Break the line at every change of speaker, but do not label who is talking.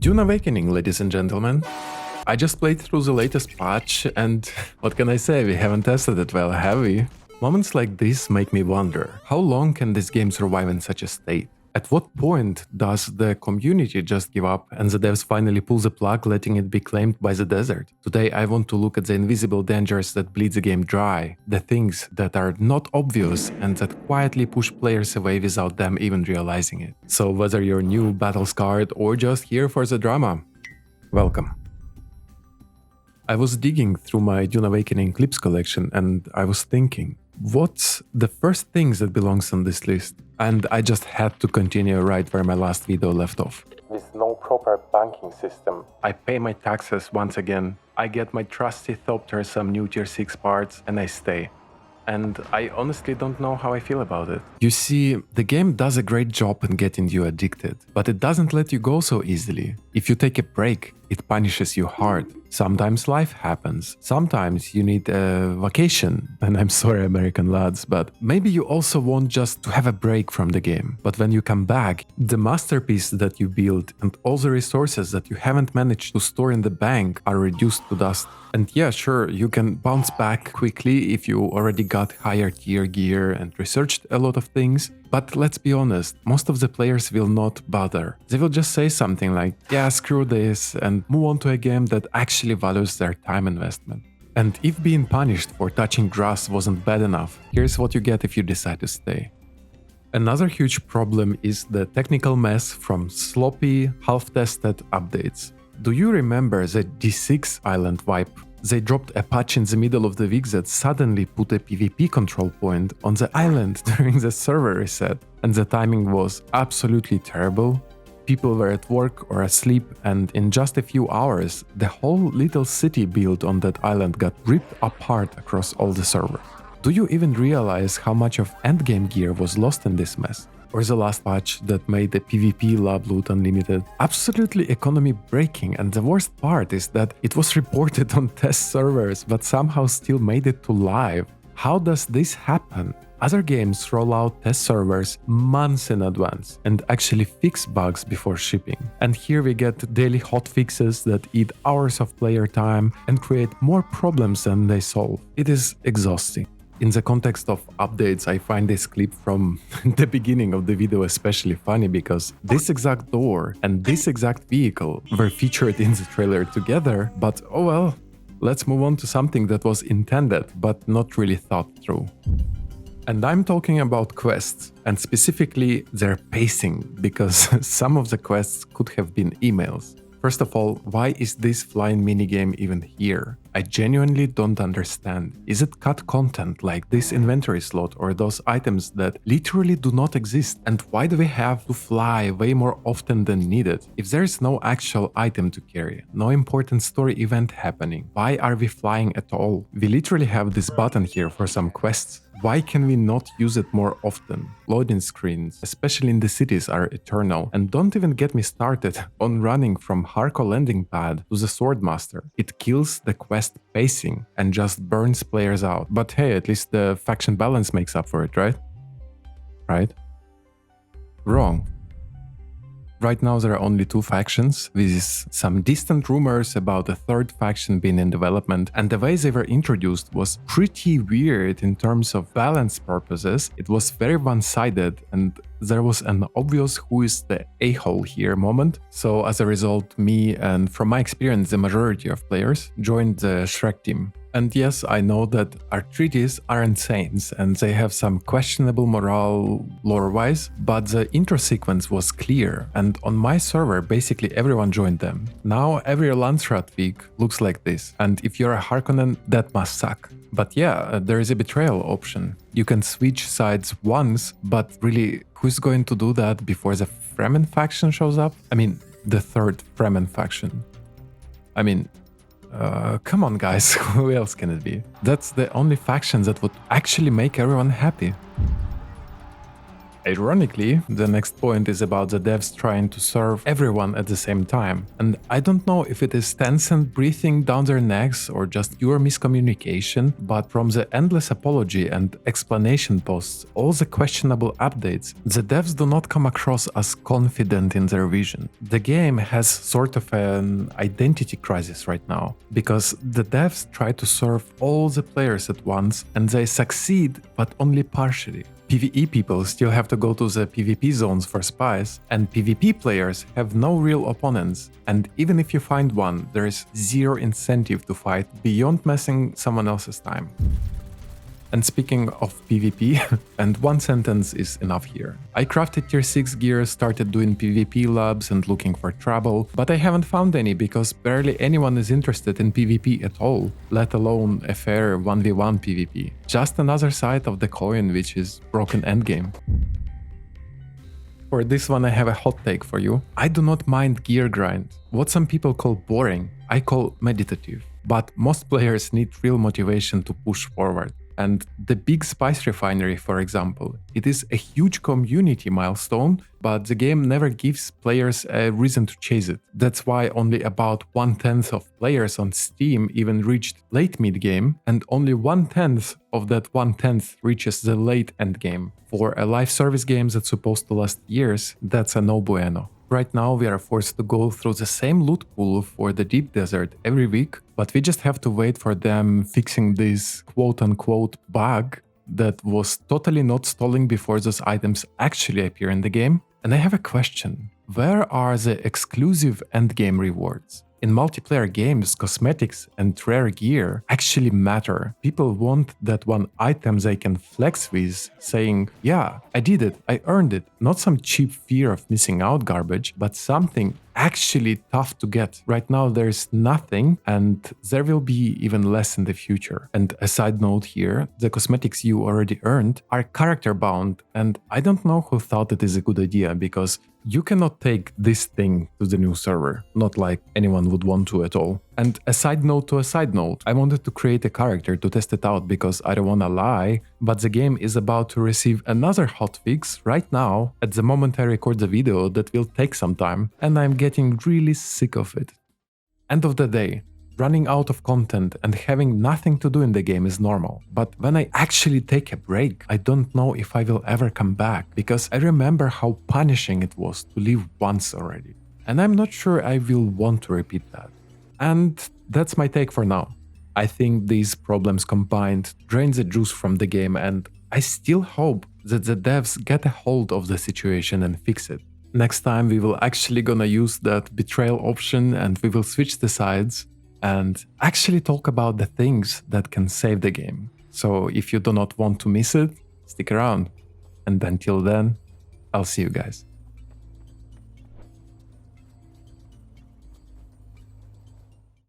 Dune Awakening, ladies and gentlemen. I just played through the latest patch and what can I say, we haven't tested it well, have we? Moments like this make me wonder, how long can this game survive in such a state? At what point does the community just give up and the devs finally pull the plug, letting it be claimed by the desert? Today I want to look at the invisible dangers that bleed the game dry, the things that are not obvious and that quietly push players away without them even realizing it. So whether you're new, battle-scarred or just here for the drama, welcome. I was digging through my Dune Awakening clips collection and I was thinking, what's the first things that belongs on this list? And I just had to continue right where my last video left off. With no proper banking system, I pay my taxes once again, I get my trusty Thopter some new tier 6 parts and I stay. And I honestly don't know how I feel about it. You see, the game does a great job in getting you addicted, but it doesn't let you go so easily. If you take a break, it punishes you hard. Sometimes life happens. Sometimes you need a vacation. And I'm sorry, American lads, but maybe you also want just to have a break from the game. But when you come back, the masterpiece that you built and all the resources that you haven't managed to store in the bank are reduced to dust. And yeah, sure, you can bounce back quickly if you already got higher tier gear and researched a lot of things. But let's be honest, most of the players will not bother. They will just say something like, yeah, screw this, and move on to a game that actually values their time investment. And if being punished for touching grass wasn't bad enough, here's what you get if you decide to stay. Another huge problem is the technical mess from sloppy, half-tested updates. Do you remember the D6 island wipe? They dropped a patch in the middle of the week that suddenly put a PvP control point on the island during the server reset, and the timing was absolutely terrible. People were at work or asleep, and in just a few hours, the whole little city built on that island got ripped apart across all the servers. Do you even realize how much of endgame gear was lost in this mess? Or the last patch that made the PvP lab loot unlimited absolutely economy breaking, and the worst part is that it was reported on test servers but somehow still made it to live. How does this happen? Other games roll out test servers months in advance and actually fix bugs before shipping. And here we get daily hotfixes that eat hours of player time and create more problems than they solve. It is exhausting. In the context of updates, I find this clip from the beginning of the video especially funny because this exact door and this exact vehicle were featured in the trailer together, but oh well, let's move on to something that was intended but not really thought through. And I'm talking about quests, and specifically their pacing, because some of the quests could have been emails. First of all, why is this flying minigame even here? I genuinely don't understand. Is it cut content like this inventory slot or those items that literally do not exist? And why do we have to fly way more often than needed? If there is no actual item to carry, no important story event happening, why are we flying at all? We literally have this button here for some quests. Why can we not use it more often? Loading screens, especially in the cities, are eternal. And don't even get me started on running from Harko landing pad to the Swordmaster. It kills the quest pacing and just burns players out. But hey, at least the faction balance makes up for it, right? Right? Wrong. Right now there are only 2 factions, with some distant rumors about a 3rd faction being in development, and the way they were introduced was pretty weird in terms of balance purposes. It was very one-sided and there was an obvious who is the a-hole here moment. So as a result, me and from my experience the majority of players joined the Shrek team. And yes, I know that Arthritis aren't saints and they have some questionable morale lore-wise, but the intro sequence was clear and on my server basically everyone joined them. Now every Landsrat week looks like this, and if you're a Harkonnen, that must suck. But yeah, there is a betrayal option. You can switch sides once, but really, who's going to do that before the Fremen faction shows up? I mean, the 3rd Fremen faction. I mean, come on guys, who else can it be? That's the only faction that would actually make everyone happy. Ironically, the next point is about the devs trying to serve everyone at the same time. And I don't know if it is Tencent breathing down their necks or just pure miscommunication, but from the endless apology and explanation posts, all the questionable updates, the devs do not come across as confident in their vision. The game has sort of an identity crisis right now, because the devs try to serve all the players at once and they succeed, but only partially. PvE people still have to go to the PvP zones for spies, and PvP players have no real opponents, and even if you find one, there is zero incentive to fight beyond messing someone else's time. And speaking of PvP, and one sentence is enough here. I crafted tier 6 gear, started doing PvP labs and looking for trouble, but I haven't found any because barely anyone is interested in PvP at all, let alone a fair 1v1 PvP. Just another side of the coin, which is broken endgame. For this one I have a hot take for you. I do not mind gear grind. What some people call boring, I call meditative. But most players need real motivation to push forward. And the big spice refinery, for example, it is a huge community milestone, but the game never gives players a reason to chase it. That's why only about 1/10 of players on Steam even reached late mid-game, and only 1/10 of that 1/10 reaches the late endgame. For a live service game that's supposed to last years, that's a no bueno. Right now we are forced to go through the same loot pool for the Deep Desert every week, but we just have to wait for them fixing this quote-unquote bug that was totally not stalling before those items actually appear in the game. And I have a question. Where are the exclusive endgame rewards? In multiplayer games, cosmetics and rare gear actually matter. People want that one item they can flex with, saying, yeah, I did it, I earned it. Not some cheap fear of missing out garbage, but something actually tough to get. Right now there's nothing, and there will be even less in the future. And a side note here, the cosmetics you already earned are character bound, and I don't know who thought it is a good idea, because you cannot take this thing to the new server, not like anyone would want to at all. And a side note to a side note, I wanted to create a character to test it out because I don't wanna lie, but the game is about to receive another hotfix right now at the moment I record the video that will take some time, and I'm getting really sick of it. End of the day, running out of content and having nothing to do in the game is normal. But when I actually take a break, I don't know if I will ever come back, because I remember how punishing it was to leave once already. And I'm not sure I will want to repeat that. And that's my take for now. I think these problems combined drain the juice from the game, and I still hope that the devs get a hold of the situation and fix it. Next time we will actually gonna use that betrayal option and we will switch the sides and actually talk about the things that can save the game. So if you do not want to miss it, stick around. And until then, I'll see you guys.